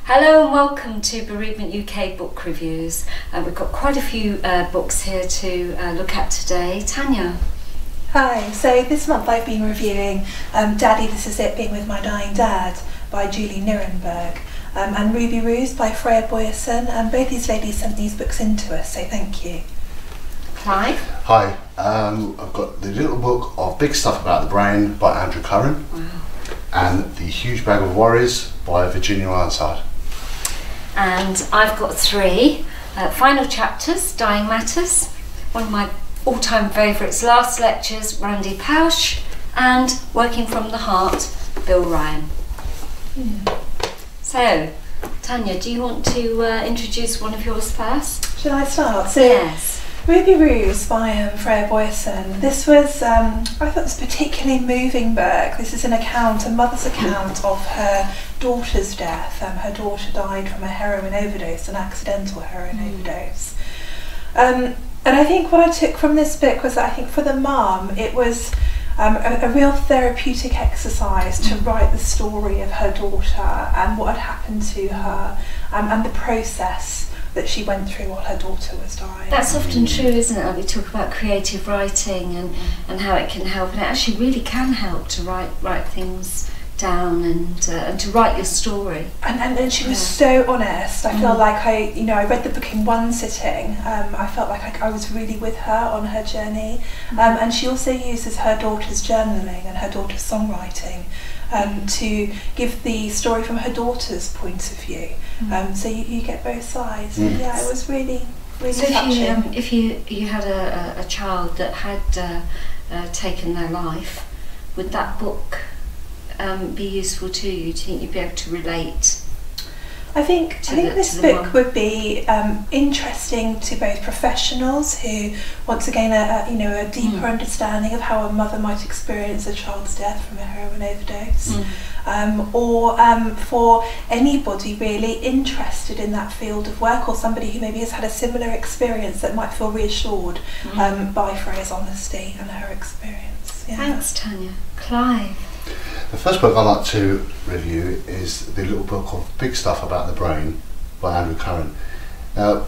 Hello and welcome to Bereavement UK Book Reviews. We've got quite a few books here to look at today. Tanya. Hi, so this month I've been reviewing Daddy, This Is It, Being With My Dying Dad by Julie Nirenberg and Ruby Ruse by Freya Boyerson, and both these ladies sent these books in to us, so thank you. Clive. Hi, I've got the little book of Big Stuff About the Brain by Andrew Curran. Wow. And The Huge Bag of Worries by Virginia Ironside. And I've got three. Final Chapters, Dying Matters, one of my all-time favourites, Last Lectures, Randy Pausch, and Working from the Heart, Bill Ryan. So, Tanya, do you want to introduce one of yours first? Shall I start? So, yes. Ruby Ruse by Freya Boyerson. This was, I thought it was a particularly moving book. This is an account, a mother's account of her daughter's death. Her daughter died from a heroin overdose, an accidental heroin overdose. And I think what I took from this book was that I think for the mum it was a real therapeutic exercise to write the story of her daughter and what had happened to her and the process that she went through while her daughter was dying. That's often true, isn't it? We talk about creative writing and how it can help, and it actually really can help to write things down and to write your story. And she was so honest. I feel like I read the book in one sitting. I felt like I was really with her on her journey. And she also uses her daughter's journaling and her daughter's songwriting to give the story from her daughter's point of view. So you get both sides. Yeah, it was really touching. If you had a child that had taken their life, would that book be useful to you? Do you think you'd be able to relate? I think this book would be interesting to both professionals who want to gain a deeper understanding of how a mother might experience a child's death from a heroin overdose, or for anybody really interested in that field of work, or somebody who maybe has had a similar experience that might feel reassured by Freya's honesty and her experience. Yeah. Thanks, Tanya. Clive. The first book I'd like to review is the little book of Big Stuff About the Brain by Andrew Curran. Now,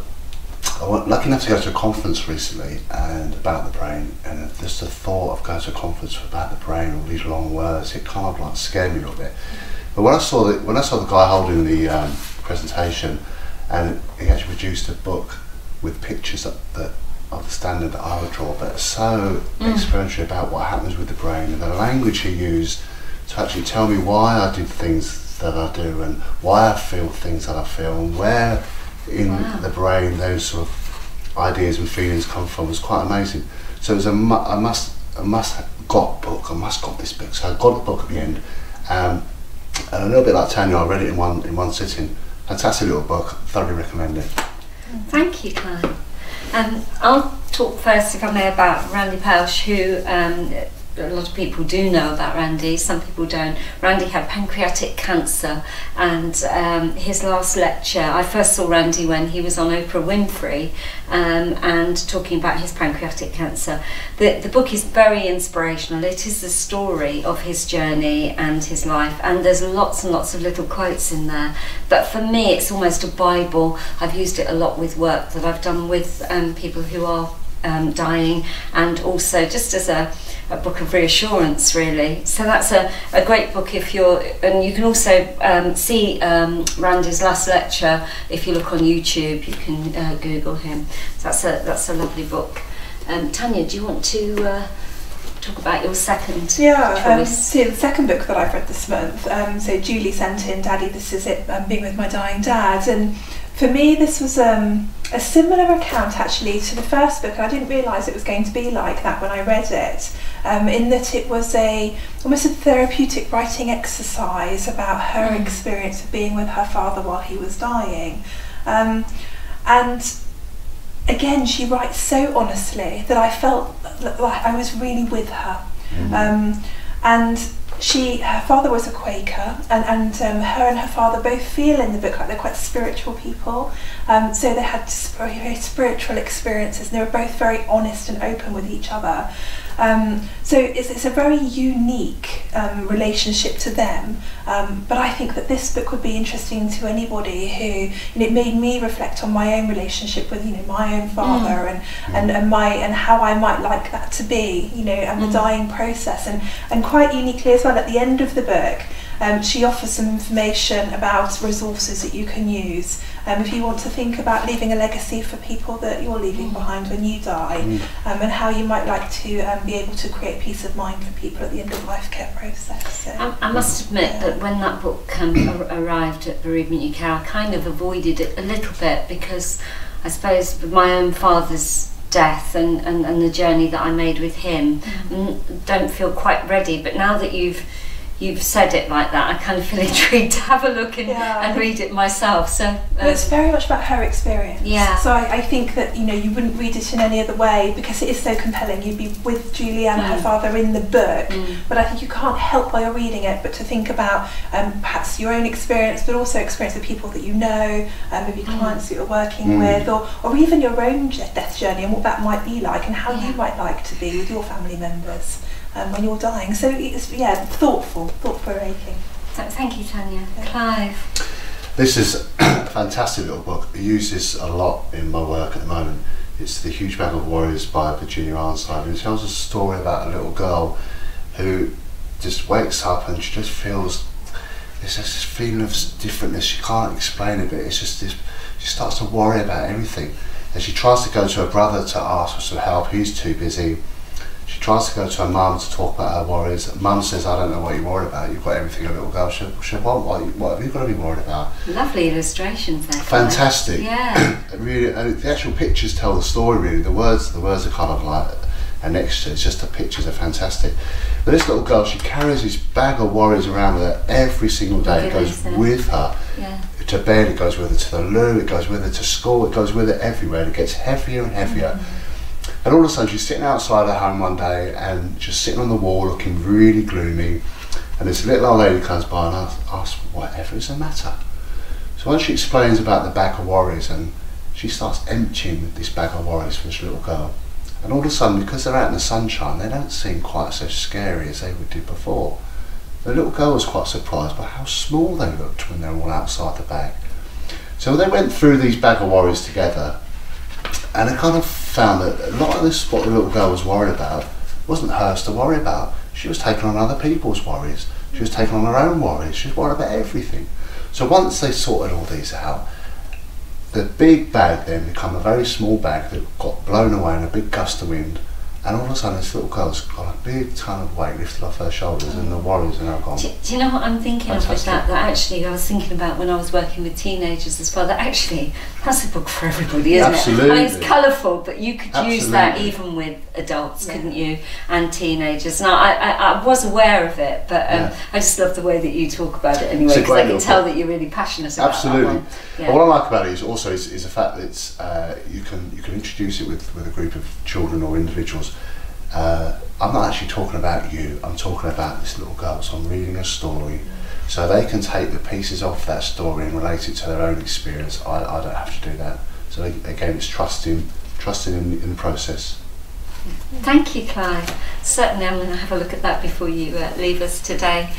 I was lucky enough to go to a conference recently and about the brain, and just the thought of going to a conference about the brain, all these long words, it kind of like scared me a little bit. But when I saw the guy holding the presentation, and he actually produced a book with pictures of the standard that I would draw, but so experiential about what happens with the brain and the language he used to actually tell me why I did things that I do and why I feel things that I feel and where in the brain those sort of ideas and feelings come from was quite amazing. So it was a must got this book. So I got the book at the end, and a little bit like Tanya, I read it in one sitting. Fantastic little book, thoroughly recommend it. Thank you, Clive. I'll talk first, if I may, about Randy Pausch, who a lot of people do know about Randy, some people don't. Randy had pancreatic cancer, and his last lecture, I first saw Randy when he was on Oprah Winfrey and talking about his pancreatic cancer. The book is very inspirational. It is the story of his journey and his life, and there's lots and lots of little quotes in there. But for me, it's almost a Bible. I've used it a lot with work that I've done with people who are dying, and also just as a book of reassurance, really. So that's a great book if and you can also see Randy's last lecture if you look on YouTube. You can Google him. So that's a lovely book. Tanya, do you want to talk about your second choice? So the second book that I've read this month, so Julie sent in Daddy, This Is It, Being With My Dying Dad, and for me this was a similar account actually to the first book, and I didn't realise it was going to be like that when I read it, in that it was almost a therapeutic writing exercise about her experience of being with her father while he was dying. And again, she writes so honestly that I felt like I was really with her. And her father was a Quaker, and her and her father both feel in the book like they're quite spiritual people. So they had very spiritual experiences, and they were both very honest and open with each other. So it's a very unique relationship to them, but I think that this book would be interesting to anybody who, and it made me reflect on my own relationship with, my own father and how I might like that to be, and the dying process, and quite uniquely as well at the end of the book. She offers some information about resources that you can use if you want to think about leaving a legacy for people that you're leaving behind when you die, and how you might like to be able to create peace of mind for people at the end of life care process. So, I must admit that when that book arrived at Bereavement UK, I kind of avoided it a little bit, because I suppose with my own father's death and the journey that I made with him, don't feel quite ready. But now that you've said it like that, I kind of feel intrigued to have a look and read it myself. So it's very much about her experience. Yeah. So I think that you wouldn't read it in any other way, because it is so compelling. You'd be with Julianne, her father, in the book, but I think you can't help while you're reading it but to think about perhaps your own experience, but also experience of people that maybe clients that you're working with, or even your own death journey and what that might be like, and how you might like to be with your family members when you're dying. So it's thought-provoking. Thank you, Tanya. Clive. This is a fantastic little book. I use this a lot in my work at the moment. It's The Huge Bag of Worries by Virginia Arnside, and it tells a story about a little girl who just wakes up and she just feels this feeling of differentness. She can't explain it, but it's just this. She starts to worry about everything, and she tries to go to her brother to ask for some help. He's too busy. She tries to go to her mum to talk about her worries. Mum says, "I don't know what you're worried about. You've got everything a little girl should want. What have you got to be worried about?" Lovely illustrations there. Fantastic. Yeah. Really, and the actual pictures tell the story. Really, the words are kind of like an extra. It's just the pictures are fantastic. But this little girl, she carries this bag of worries around with her every single day. It goes with her to bed. It goes with her to the loo. It goes with her to school. It goes with her everywhere. And it gets heavier and heavier. And all of a sudden she's sitting outside her home one day and just sitting on the wall looking really gloomy, and this little old lady comes by and asks whatever is the matter. So once she explains about the bag of worries, and she starts emptying this bag of worries for this little girl, and all of a sudden, because they're out in the sunshine, they don't seem quite so scary as they would do before. The little girl was quite surprised by how small they looked when they were all outside the bag. So they went through these bag of worries together, and I kind of found that a lot of this, what the little girl was worried about, wasn't hers to worry about. She was taking on other people's worries. She was taking on her own worries. She was worried about everything. So once they sorted all these out, the big bag then became a very small bag that got blown away in a big gust of wind, and all of a sudden this little girl's got a big ton of weight lifted off her shoulders, and the worries are now gone. Do you know what I'm thinking of with that? That actually I was thinking about when I was working with teenagers as well, that actually that's a book for everybody, isn't Absolutely. it? I mean, it's colourful, but you could use that even with adults, couldn't you? And teenagers. Now I was aware of it, but I just love the way that you talk about it anyway, because I can tell that you're really passionate about Absolutely. that one. Yeah. Well, what I like about it is also is the fact that it's, you can introduce it with a group of children or individuals. I'm not actually talking about you, I'm talking about this little girl, so I'm reading a story, so they can take the pieces of that story and relate it to their own experience. I don't have to do that. So again, it's trusting in the process. Thank you, Clive. Certainly I'm going to have a look at that before you leave us today.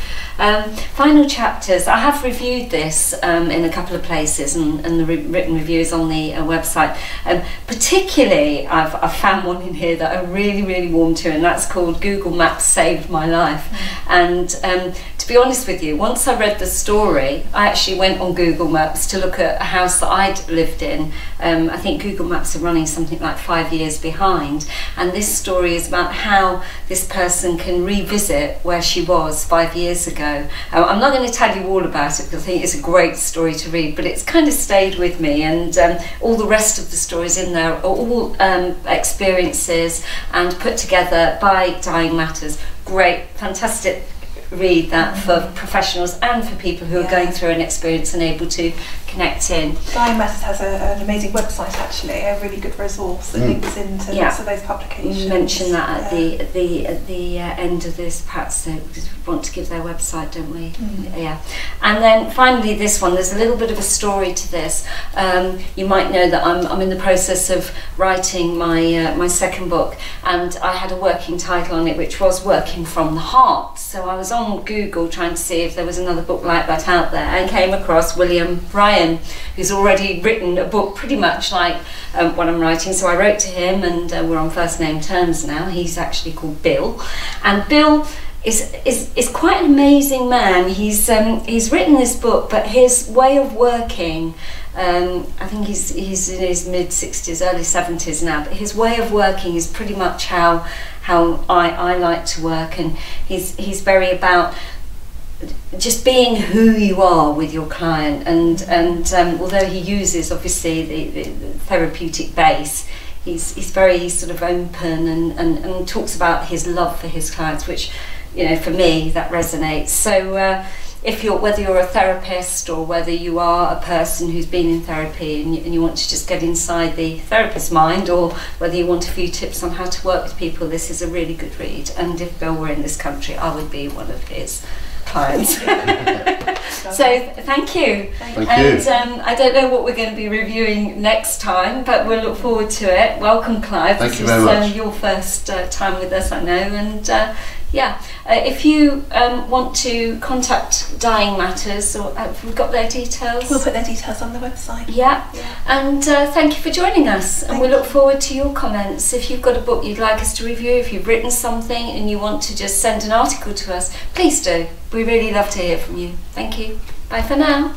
Final chapters. I have reviewed this in a couple of places, and the written review is on the website. Particularly, I've found one in here that I really warm to, and that's called Google Maps Saved My Life. And to be honest with you, once I read the story, I actually went on Google Maps to look at a house that I'd lived in. I think Google Maps are running something like 5 years behind, and this story is about how this person can revisit where she was 5 years ago. I'm not going to tell you all about it because I think it's a great story to read, but it's kind of stayed with me, and all the rest of the stories in there are all experiences and put together by Dying Matters. Great, fantastic read that for professionals and for people who are going through an experience and able to connect in. Dying Matters has an amazing website, actually, a really good resource that links into lots of those publications. You mentioned that at the end of this, perhaps they want to give their website, don't we? Yeah. And then finally this one, there's a little bit of a story to this. You might know that I'm in the process of writing my second book, and I had a working title on it which was Working from the Heart. So I was on Google trying to see if there was another book like that out there, and came across William Ryan, who's already written a book pretty much like what I'm writing. So I wrote to him, and we're on first name terms now. He's actually called Bill, and Bill is quite an amazing man. He's written this book, but his way of working, I think he's in his mid-60s, early 70s now, but his way of working is pretty much how I like to work, and he's very about just being who you are with your client, and although he uses obviously the therapeutic base, he's very sort of open and talks about his love for his clients, which, you know, for me that resonates. So whether you're a therapist or whether you are a person who's been in therapy and you want to just get inside the therapist's mind, or whether you want a few tips on how to work with people, this is a really good read. And if Bill were in this country, I would be one of his clients. So thank you. Thank you. And I don't know what we're going to be reviewing next time, but we'll look forward to it. Welcome, Clive. Thank you very much. This is your first time with us, I know, and if you want to contact Dying Matters, or have we got their details? We'll put their details on the website. Yeah. And thank you for joining us, and we look forward to your comments. If you've got a book you'd like us to review, if you've written something and you want to just send an article to us, please do. We really love to hear from you. Thank you. Bye for now.